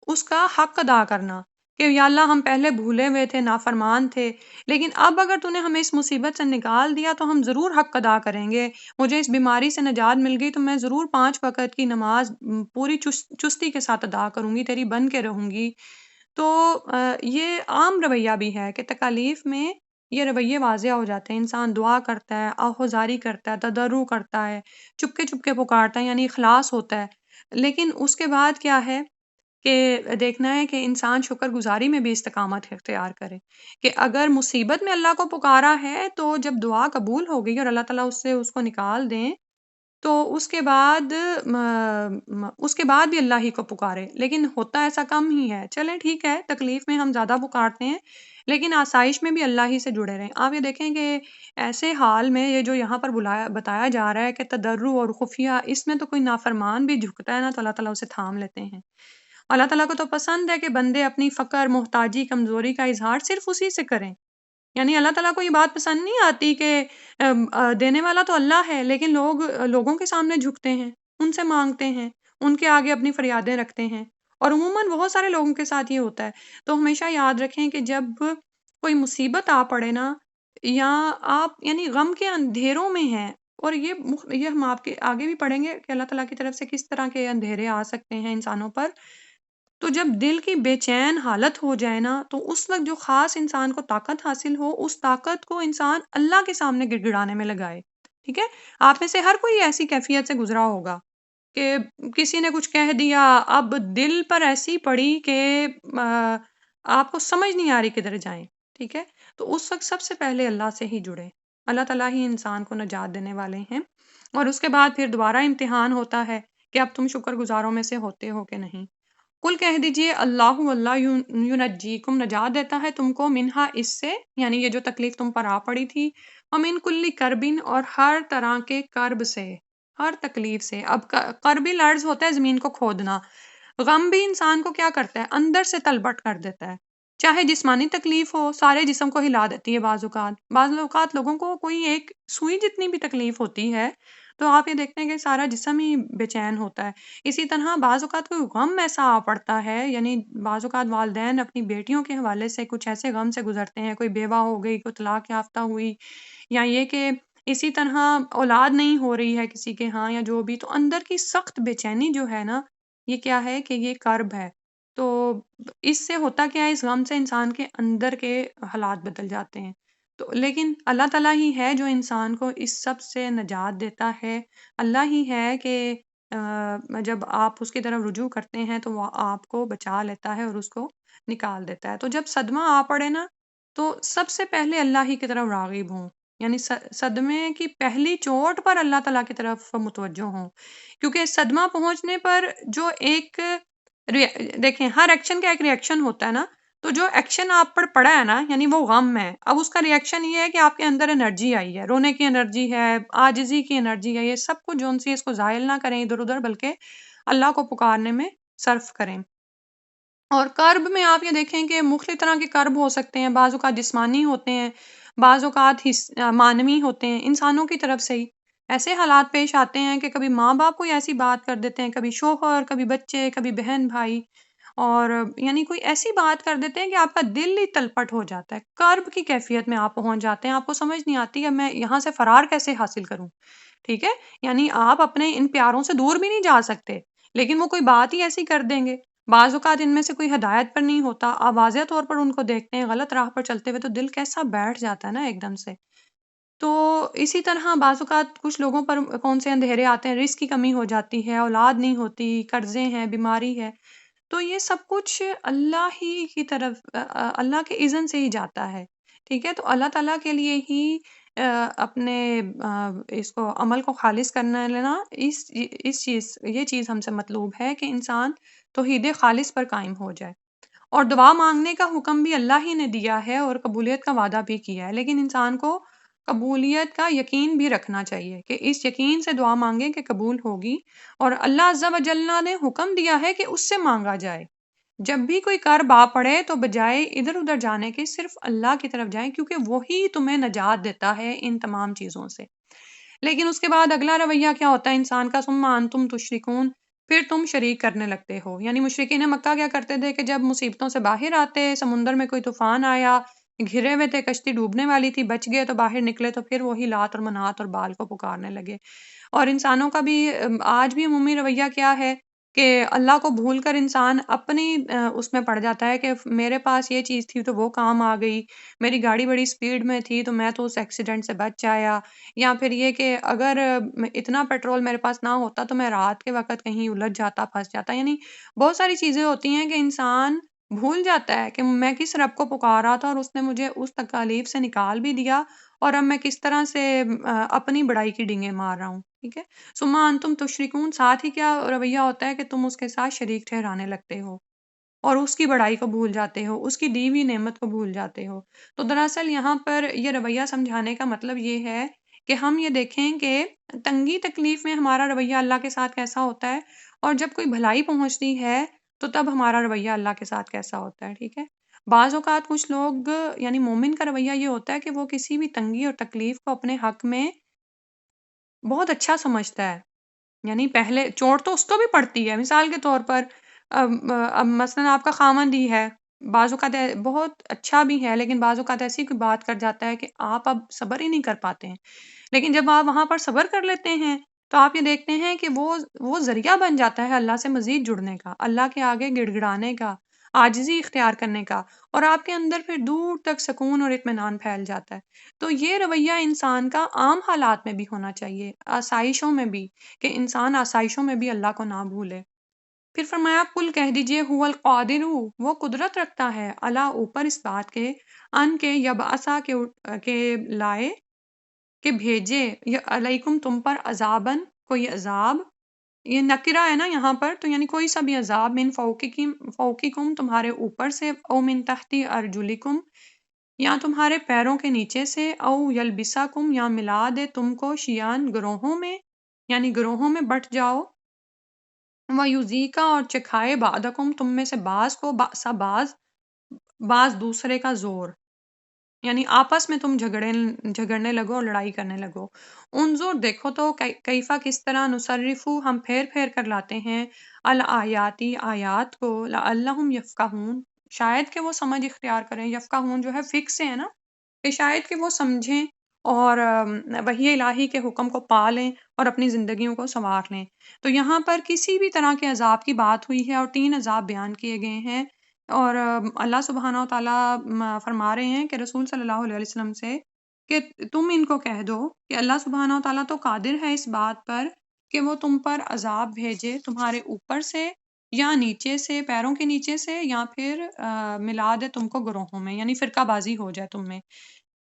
اس کا حق ادا کرنا، کہ یا اللہ ہم پہلے بھولے ہوئے تھے، نافرمان تھے، لیکن اب اگر تو نے ہمیں اس مصیبت سے نکال دیا تو ہم ضرور حق ادا کریں گے. مجھے اس بیماری سے نجات مل گئی تو میں ضرور 5 وقت کی نماز پوری چستی کے ساتھ ادا کروں گی، تیری بن کے رہوں گی. تو یہ عام رویہ بھی ہے کہ تکالیف میں یہ رویے واضح ہو جاتے ہیں، انسان دعا کرتا ہے، آہوازاری کرتا ہے، تضرع کرتا ہے، چپ کے پکارتا ہے، یعنی اخلاص ہوتا ہے. لیکن اس کے بعد کیا ہے کہ دیکھنا ہے کہ انسان شکر گزاری میں بھی استقامت اختیار کرے، کہ اگر مصیبت میں اللہ کو پکارا ہے تو جب دعا قبول ہو گئی اور اللہ تعالیٰ اس کو نکال دیں، تو اس کے بعد بھی اللہ ہی کو پکارے. لیکن ہوتا ایسا کم ہی ہے، چلیں ٹھیک ہے، تکلیف میں ہم زیادہ پکارتے ہیں، لیکن آسائش میں بھی اللہ ہی سے جڑے رہیں. آپ یہ دیکھیں کہ ایسے حال میں یہ جو یہاں پر بتایا جا رہا ہے کہ تضرع اور خفیہ، اس میں تو کوئی نافرمان بھی جھکتا ہے نا، تو اللہ تعالیٰ اسے تھام لیتے ہیں. اللہ تعالیٰ کو تو پسند ہے کہ بندے اپنی فقر، محتاجی، کمزوری کا اظہار صرف اسی سے کریں. یعنی اللہ تعالیٰ کو یہ بات پسند نہیں آتی کہ دینے والا تو اللہ ہے، لیکن لوگوں کے سامنے جھکتے ہیں، ان سے مانگتے ہیں، ان کے آگے اپنی فریادیں رکھتے ہیں، اور عموماً بہت سارے لوگوں کے ساتھ یہ ہوتا ہے. تو ہمیشہ یاد رکھیں کہ جب کوئی مصیبت آ پڑے نا، یا آپ یعنی غم کے اندھیروں میں ہیں، اور یہ ہم آپ کے آگے بھی پڑھیں گے کہ اللہ تعالیٰ کی طرف سے کس طرح کے اندھیرے آ سکتے ہیں انسانوں پر. تو جب دل کی بے چین حالت ہو جائے نا، تو اس وقت جو خاص انسان کو طاقت حاصل ہو، اس طاقت کو انسان اللہ کے سامنے گڑ گڑانے میں لگائے، ٹھیک ہے. آپ میں سے ہر کوئی ایسی کیفیت سے گزرا ہوگا کہ کسی نے کچھ کہہ دیا، اب دل پر ایسی پڑی کہ آپ کو سمجھ نہیں آ رہی کدھر جائیں، ٹھیک ہے. تو اس وقت سب سے پہلے اللہ سے ہی جڑے، اللہ تعالیٰ ہی انسان کو نجات دینے والے ہیں. اور اس کے بعد پھر دوبارہ امتحان ہوتا ہے کہ اب تم شکر گزاروں میں سے ہوتے ہو کہ نہیں. کل کہہ دیجئے اللہ ینجیکم، نجات دیتا ہے تم کو، منہا، اس سے، یعنی یہ جو تکلیف تم پر آ پڑی تھی، ومن کل کربن، اور ہر طرح کے کرب سے، ہر تکلیف سے. اب کربی لرز ہوتا ہے زمین کو کھودنا، غم بھی انسان کو کیا کرتا ہے، اندر سے تلبٹ کر دیتا ہے. چاہے جسمانی تکلیف ہو، سارے جسم کو ہلا دیتی ہے. بعض اوقات لوگوں کو کوئی ایک سوئی جتنی بھی تکلیف ہوتی ہے تو آپ یہ دیکھتے ہیں کہ سارا جسم ہی بے چین ہوتا ہے۔ اسی طرح بعض اوقات کوئی غم ایسا آ پڑتا ہے، یعنی بعض اوقات والدین اپنی بیٹیوں کے حوالے سے کچھ ایسے غم سے گزرتے ہیں، کوئی بیوہ ہو گئی، کوئی طلاق یافتہ ہوئی، یا یہ کہ اسی طرح اولاد نہیں ہو رہی ہے کسی کے ہاں یا جو بھی، تو اندر کی سخت بے چینی جو ہے نا، یہ کیا ہے کہ یہ کرب ہے۔ تو اس سے ہوتا کیا ہے، اس غم سے انسان کے اندر کے حالات بدل جاتے ہیں۔ تو لیکن اللہ تعالیٰ ہی ہے جو انسان کو اس سب سے نجات دیتا ہے۔ اللہ ہی ہے کہ جب آپ اس کی طرف رجوع کرتے ہیں تو وہ آپ کو بچا لیتا ہے اور اس کو نکال دیتا ہے۔ تو جب صدمہ آ پڑے نا، تو سب سے پہلے اللہ ہی کی طرف راغب ہوں، یعنی صدمے کی پہلی چوٹ پر اللہ تعالیٰ کی طرف متوجہ ہوں، کیونکہ صدمہ پہنچنے پر جو ایک دیکھیں ہر ایکشن کا ایک ری ایکشن ہوتا ہے نا، تو جو ایکشن آپ پر پڑا ہے نا، یعنی وہ غم ہے، اب اس کا ری ایکشن یہ ہے کہ آپ کے اندر انرجی آئی ہے، رونے کی انرجی ہے، عاجزی کی انرجی ہے، یہ سب کچھ جو سی اس کو زائل نہ کریں ادھر ادھر، بلکہ اللہ کو پکارنے میں صرف کریں۔ اور کرب میں آپ یہ دیکھیں کہ مختلف طرح کے کرب ہو سکتے ہیں، بعض اوقات جسمانی ہوتے ہیں، بعض اوقات معنوی ہوتے ہیں، انسانوں کی طرف سے ہی ایسے حالات پیش آتے ہیں کہ کبھی ماں باپ کوئی ایسی بات کر دیتے ہیں، کبھی شوہر، کبھی بچے، کبھی بہن بھائی، اور یعنی کوئی ایسی بات کر دیتے ہیں کہ آپ کا دل ہی تلپٹ ہو جاتا ہے، کرب کی کیفیت میں آپ پہنچ جاتے ہیں، آپ کو سمجھ نہیں آتی ہے میں یہاں سے فرار کیسے حاصل کروں، ٹھیک ہے؟ یعنی آپ اپنے ان پیاروں سے دور بھی نہیں جا سکتے، لیکن وہ کوئی بات ہی ایسی کر دیں گے۔ بعض اوقات ان میں سے کوئی ہدایت پر نہیں ہوتا، آپ واضح طور پر ان کو دیکھتے ہیں غلط راہ پر چلتے ہوئے، تو دل کیسا بیٹھ جاتا ہے نا ایک دم سے۔ تو اسی طرح بعض اوقات کچھ لوگوں پر کون سے اندھیرے آتے ہیں، رزق کی کمی ہو جاتی ہے، اولاد نہیں ہوتی، قرضے ہیں، بیماری ہے، تو یہ سب کچھ اللہ ہی کی طرف اللہ کے اذن سے ہی جاتا ہے، ٹھیک ہے؟ تو اللہ تعالیٰ کے لیے ہی اپنے اس کو عمل کو خالص کرنا لینا، یہ چیز ہم سے مطلوب ہے کہ انسان توحید خالص پر قائم ہو جائے۔ اور دعا مانگنے کا حکم بھی اللہ ہی نے دیا ہے اور قبولیت کا وعدہ بھی کیا ہے، لیکن انسان کو قبولیت کا یقین بھی رکھنا چاہیے کہ اس یقین سے دعا مانگیں کہ قبول ہوگی، اور اللہ عز و جل نے حکم دیا ہے کہ اس سے مانگا جائے۔ جب بھی کوئی کرب آ پڑے تو بجائے ادھر ادھر جانے کے صرف اللہ کی طرف جائیں، کیونکہ وہی تمہیں نجات دیتا ہے ان تمام چیزوں سے۔ لیکن اس کے بعد اگلا رویہ کیا ہوتا ہے انسان کا، ثم انتم تشرکون، پھر تم شریک کرنے لگتے ہو۔ یعنی مشرکین مکہ کیا کرتے تھے کہ جب مصیبتوں سے باہر آتے، سمندر میں کوئی طوفان آیا، گھرے ہوئے تھے، کشتی ڈوبنے والی تھی، بچ گئے تو باہر نکلے، تو پھر وہی لات اور منات اور بال کو پکارنے لگے۔ اور انسانوں کا بھی آج بھی عمومی رویہ کیا ہے کہ اللہ کو بھول کر انسان اپنی اس میں پڑ جاتا ہے کہ میرے پاس یہ چیز تھی تو وہ کام آ گئی، میری گاڑی بڑی سپیڈ میں تھی تو میں تو اس ایکسیڈنٹ سے بچ آیا، یا پھر یہ کہ اگر اتنا پیٹرول میرے پاس نہ ہوتا تو میں رات کے وقت کہیں الجھ جاتا، پھنس جاتا۔ یعنی بہت ساری چیزیں ہوتی ہیں کہ انسان بھول جاتا ہے کہ میں کس رب کو پکارا تھا اور اس نے مجھے اس تکالیف سے نکال بھی دیا، اور اب میں کس طرح سے اپنی بڑائی کی ڈینگیں مار رہا ہوں، ٹھیک ہے؟ ثم انتم تشرکون، ساتھ ہی کیا رویہ ہوتا ہے کہ تم اس کے ساتھ شریک ٹھہرانے لگتے ہو اور اس کی بڑائی کو بھول جاتے ہو، اس کی دی ہوئی نعمت کو بھول جاتے ہو۔ تو دراصل یہاں پر یہ رویہ سمجھانے کا مطلب یہ ہے کہ ہم یہ دیکھیں کہ تنگی تکلیف میں ہمارا رویہ اللہ کے ساتھ کیسا ہوتا ہے، اور جب کوئی بھلائی پہنچتی ہے تو تب ہمارا رویہ اللہ کے ساتھ کیسا ہوتا ہے، ٹھیک ہے؟ بعض اوقات کچھ لوگ یعنی مومن کا رویہ یہ ہوتا ہے کہ وہ کسی بھی تنگی اور تکلیف کو اپنے حق میں بہت اچھا سمجھتا ہے، یعنی پہلے چوٹ تو اس کو بھی پڑتی ہے، مثال کے طور پر اب مثلا آپ کا خامند ہی ہے، بعض اوقات بہت اچھا بھی ہے، لیکن بعض اوقات ایسی کوئی بات کر جاتا ہے کہ آپ اب صبر ہی نہیں کر پاتے ہیں، لیکن جب آپ وہاں پر صبر کر لیتے ہیں تو آپ یہ دیکھتے ہیں کہ وہ ذریعہ بن جاتا ہے اللہ سے مزید جڑنے کا، اللہ کے آگے گڑ گڑانے کا، عاجزی اختیار کرنے کا، اور آپ کے اندر پھر دور تک سکون اور اطمینان پھیل جاتا ہے۔ تو یہ رویہ انسان کا عام حالات میں بھی ہونا چاہیے، آسائشوں میں بھی، کہ انسان آسائشوں میں بھی اللہ کو نہ بھولے۔ پھر فرمایا کل کہہ دیجئے هو القادر، وہ قدرت رکھتا ہے، اللہ اوپر اس بات کے، ان کے یبعثا کے لائے، کہ بھیجے، یا علیکم تم پر، عذابن کوئی عذاب، یہ نکرہ ہے نا یہاں پر، تو یعنی کوئی سا بھی عذاب، من فوقکم تمہارے اوپر سے، او من تحت ارجلکم یا تمہارے پیروں کے نیچے سے، او یلبسکم یا ملا دے تم کو، شیان گروہوں میں، یعنی گروہوں میں بٹ جاؤ، وَيُذِيقَ اور چکھائے، بعضکم تم میں سے بعض کو، بأس بعض دوسرے کا زور، یعنی آپس میں تم جھگڑنے لگو اور لڑائی کرنے لگو۔ انظر دیکھو تو کیفا کس طرح نصرفو ہم پھیر پھیر کر لاتے ہیں الآیاتی آیات کو لعلہم یفقہون شاید کہ وہ سمجھ اختیار کریں۔ یفقہون جو ہے فکس سے ہے نا، کہ شاید کہ وہ سمجھیں اور وحی الہی کے حکم کو پا لیں اور اپنی زندگیوں کو سنوار لیں۔ تو یہاں پر کسی بھی طرح کے عذاب کی بات ہوئی ہے اور 3 عذاب بیان کیے گئے ہیں، اور اللہ سبحانہ و تعالیٰ فرما رہے ہیں کہ رسول صلی اللہ علیہ وسلم سے کہ تم ان کو کہہ دو کہ اللہ سبحانہ و تعالیٰ تو قادر ہے اس بات پر کہ وہ تم پر عذاب بھیجے تمہارے اوپر سے یا نیچے سے، پیروں کے نیچے سے، یا پھر ملا دے تم کو گروہوں میں، یعنی فرقہ بازی ہو جائے تم میں۔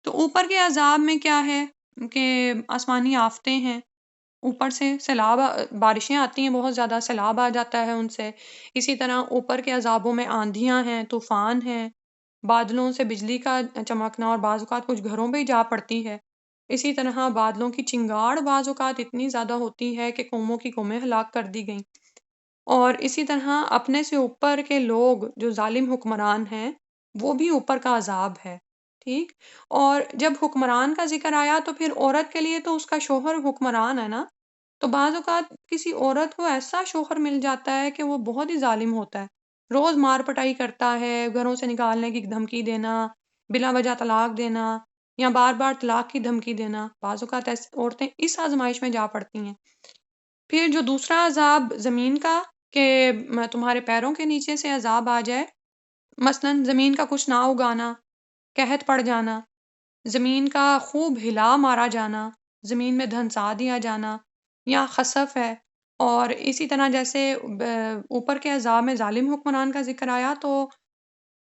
تو اوپر کے عذاب میں کیا ہے کہ آسمانی آفتیں ہیں، اوپر سے سیلاب، بارشیں آتی ہیں بہت زیادہ، سیلاب آ جاتا ہے ان سے۔ اسی طرح اوپر کے عذابوں میں آندھیاں ہیں، طوفان ہیں، بادلوں سے بجلی کا چمکنا، اور بعض اوقات کچھ گھروں پہ ہی جا پڑتی ہے۔ اسی طرح بادلوں کی چنگاڑ بعض اوقات اتنی زیادہ ہوتی ہے کہ قوموں کی قومیں ہلاک کر دی گئیں۔ اور اسی طرح اپنے سے اوپر کے لوگ جو ظالم حکمران ہیں، وہ بھی اوپر کا عذاب ہے، ٹھیک۔ اور جب حکمران کا ذکر آیا تو پھر عورت کے لیے تو اس کا شوہر حکمران ہے نا، تو بعض اوقات کسی عورت کو ایسا شوہر مل جاتا ہے کہ وہ بہت ہی ظالم ہوتا ہے، روز مار پٹائی کرتا ہے، گھروں سے نکالنے کی دھمکی دینا، بلا وجہ طلاق دینا، یا بار بار طلاق کی دھمکی دینا۔ بعض اوقات ایسی عورتیں اس آزمائش میں جا پڑتی ہیں۔ پھر جو دوسرا عذاب زمین کا، کہ تمہارے پیروں کے نیچے سے عذاب آ جائے، مثلا زمین کا کچھ نہ اگانا، قحط پڑ جانا، زمین کا خوب ہلا مارا جانا، زمین میں دھنسا دیا جانا، یا خسف ہے۔ اور اسی طرح جیسے اوپر کے عذاب میں ظالم حکمران کا ذکر آیا، تو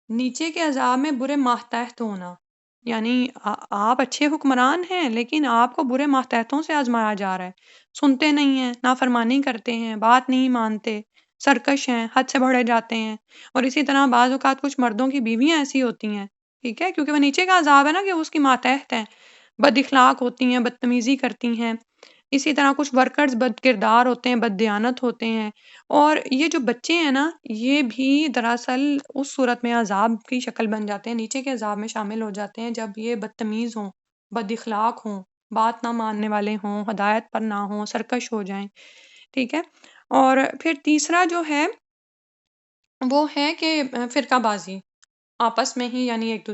نیچے کے عذاب میں برے ماتحت ہونا، یعنی آپ اچھے حکمران ہیں لیکن آپ کو برے ماتحتوں سے آزمایا جا رہا ہے، سنتے نہیں ہیں، نافرمانی کرتے ہیں، بات نہیں مانتے، سرکش ہیں، حد سے بڑھے جاتے ہیں۔ اور اسی طرح بعض اوقات کچھ مردوں کی بیویاں ایسی ہوتی ہیں، ٹھیک ہے، کیونکہ وہ نیچے کا عذاب ہے نا کہ اس کی ماتحت ہیں، بد اخلاق ہوتی ہیں، بدتمیزی کرتی ہیں۔ اسی طرح کچھ ورکرز بد کردار ہوتے ہیں، بد دیانت ہوتے ہیں۔ اور یہ جو بچے ہیں نا، یہ بھی دراصل اس صورت میں عذاب کی شکل بن جاتے ہیں، نیچے کے عذاب میں شامل ہو جاتے ہیں جب یہ بدتمیز ہوں، بد اخلاق ہوں، بات نہ ماننے والے ہوں، ہدایت پر نہ ہوں، سرکش ہو جائیں، ٹھیک ہے۔ اور پھر تیسرا جو ہے وہ ہے کہ فرقہ بازی، آپس میں ہی یعنی ایک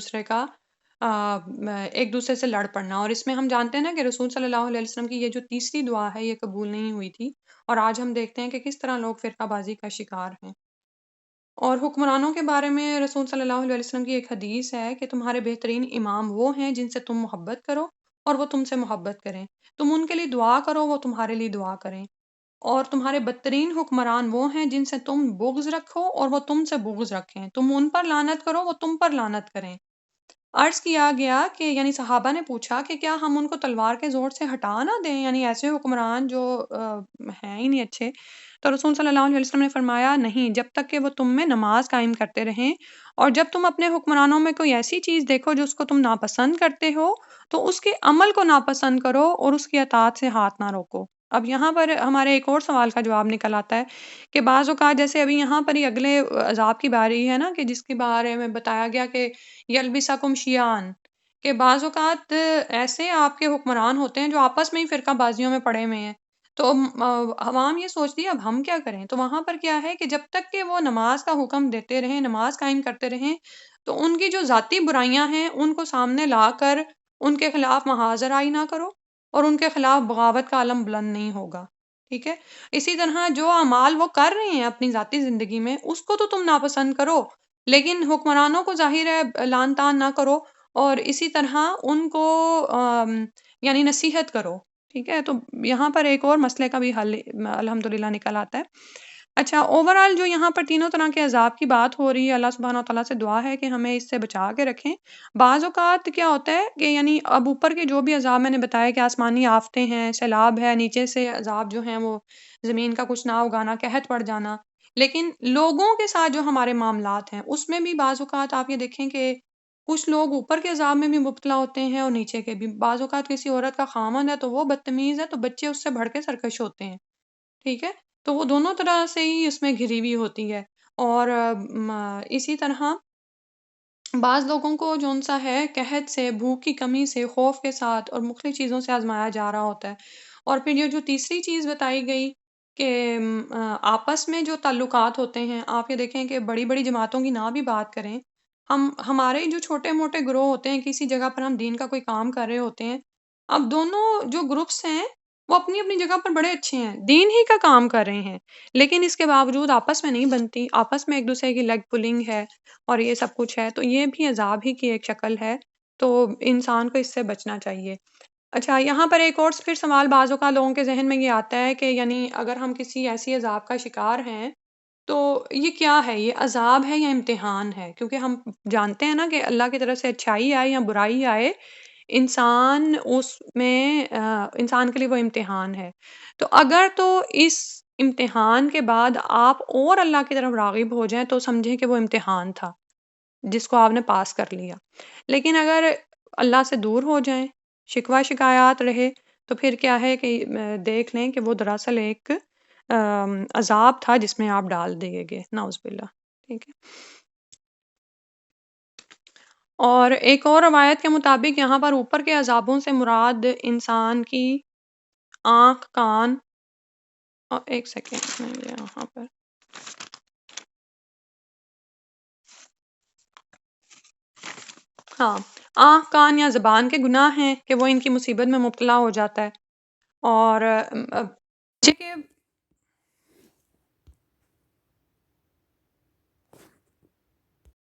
دوسرے سے لڑ پڑنا۔ اور اس میں ہم جانتے ہیں نا کہ رسول صلی اللہ علیہ وسلم کی یہ جو تیسری دعا ہے یہ قبول نہیں ہوئی تھی، اور آج ہم دیکھتے ہیں کہ کس طرح لوگ فرقہ بازی کا شکار ہیں۔ اور حکمرانوں کے بارے میں رسول صلی اللہ علیہ وسلم کی ایک حدیث ہے کہ تمہارے بہترین امام وہ ہیں جن سے تم محبت کرو اور وہ تم سے محبت کریں، تم ان کے لیے دعا کرو وہ تمہارے لیے دعا کریں، اور تمہارے بدترین حکمران وہ ہیں جن سے تم بغض رکھو اور وہ تم سے بغض رکھیں، تم ان پر لعنت کرو وہ تم پر لعنت کریں۔ عرض کیا گیا کہ یعنی صحابہ نے پوچھا کہ کیا ہم ان کو تلوار کے زور سے ہٹا نہ دیں، یعنی ایسے حکمران جو ہیں ہی نہیں اچھے۔ تو رسول صلی اللہ علیہ وسلم نے فرمایا نہیں، جب تک کہ وہ تم میں نماز قائم کرتے رہیں، اور جب تم اپنے حکمرانوں میں کوئی ایسی چیز دیکھو جو اس کو تم ناپسند کرتے ہو تو اس کے عمل کو ناپسند کرو اور اس کی اطاعت سے ہاتھ نہ روکو۔ اب یہاں پر ہمارے ایک اور سوال کا جواب نکل آتا ہے کہ بعض اوقات جیسے ابھی یہاں پر ہی اگلے عذاب کی باری ہے نا، کہ جس کے بارے میں بتایا گیا کہ یلبسکم شیعان، کہ بعض اوقات ایسے آپ کے حکمران ہوتے ہیں جو آپس میں ہی فرقہ بازیوں میں پڑے ہوئے ہیں، تو عوام یہ سوچتی ہے اب ہم کیا کریں۔ تو وہاں پر کیا ہے کہ جب تک کہ وہ نماز کا حکم دیتے رہیں، نماز قائم کرتے رہیں، تو ان کی جو ذاتی برائیاں ہیں ان کو سامنے لا کر ان کے خلاف محاذ رائی نہ کرو، اور ان کے خلاف بغاوت کا علم بلند نہیں ہوگا، ٹھیک ہے۔ اسی طرح جو اعمال وہ کر رہے ہیں اپنی ذاتی زندگی میں اس کو تو تم ناپسند کرو، لیکن حکمرانوں کو ظاہر ہے لعن طعن نہ کرو، اور اسی طرح ان کو یعنی نصیحت کرو، ٹھیک ہے۔ تو یہاں پر ایک اور مسئلے کا بھی حل الحمدللہ نکل آتا ہے۔ اچھا، اوورآل جو یہاں پر تینوں طرح کے عذاب کی بات ہو رہی ہے، اللہ سبحانہ تعالیٰ سے دعا ہے کہ ہمیں اس سے بچا کے رکھیں۔ بعض اوقات کیا ہوتا ہے کہ یعنی اب اوپر کے جو بھی عذاب میں نے بتایا کہ آسمانی آفتیں ہیں، سیلاب ہے، نیچے سے عذاب جو ہیں وہ زمین کا کچھ نہ اگانا، قحط پڑ جانا، لیکن لوگوں کے ساتھ جو ہمارے معاملات ہیں اس میں بھی بعض اوقات آپ یہ دیکھیں کہ کچھ لوگ اوپر کے عذاب میں بھی مبتلا ہوتے ہیں اور نیچے کے بھی۔ بعض اوقات کسی عورت کا خامند ہے تو وہ بدتمیز ہے تو بچے اس سے بڑھ کے سرکش ہوتے ہیں، ٹھیک ہے۔ تو وہ دونوں طرح سے ہی اس میں گھری ہوئی ہوتی ہے۔ اور اسی طرح بعض لوگوں کو جون سا ہے قحط سے، بھوک کی کمی سے، خوف کے ساتھ اور مختلف چیزوں سے آزمایا جا رہا ہوتا ہے۔ اور پھر یہ جو تیسری چیز بتائی گئی کہ آپس میں جو تعلقات ہوتے ہیں، آپ یہ دیکھیں کہ بڑی بڑی جماعتوں کی نہ بھی بات کریں، ہمارے جو چھوٹے موٹے گروہ ہوتے ہیں، کسی جگہ پر ہم دین کا کوئی کام کر رہے ہوتے ہیں، اب دونوں جو گروپس ہیں وہ اپنی اپنی جگہ پر بڑے اچھے ہیں، دین ہی کا کام کر رہے ہیں، لیکن اس کے باوجود آپس میں نہیں بنتی، آپس میں ایک دوسرے کی لیگ پولنگ ہے اور یہ سب کچھ ہے، تو یہ بھی عذاب ہی کی ایک شکل ہے، تو انسان کو اس سے بچنا چاہیے۔ اچھا، یہاں پر ایک اور پھر سوال بعض اوقات لوگوں کے ذہن میں یہ آتا ہے کہ یعنی اگر ہم کسی ایسی عذاب کا شکار ہیں تو یہ کیا ہے؟ یہ عذاب ہے یا امتحان ہے؟ کیونکہ ہم جانتے ہیں نا کہ اللہ کی طرف سے اچھائی آئے یا برائی آئے، انسان اس میں انسان کے لیے وہ امتحان ہے۔ تو اگر تو اس امتحان کے بعد آپ اور اللہ کی طرف راغب ہو جائیں تو سمجھیں کہ وہ امتحان تھا جس کو آپ نے پاس کر لیا، لیکن اگر اللہ سے دور ہو جائیں، شکوہ شکایات رہے، تو پھر کیا ہے کہ دیکھ لیں کہ وہ دراصل ایک عذاب تھا جس میں آپ ڈال دیے گئے، نعوذ باللہ۔ ٹھیک ہے۔ اور ایک اور روایت کے مطابق یہاں پر اوپر کے عذابوں سے مراد انسان کی آنکھ، کان، اور ایک سیکنڈ میں یہاں پر ہاں، آنکھ، کان یا زبان کے گناہ ہیں کہ وہ ان کی مصیبت میں مبتلا ہو جاتا ہے۔ اور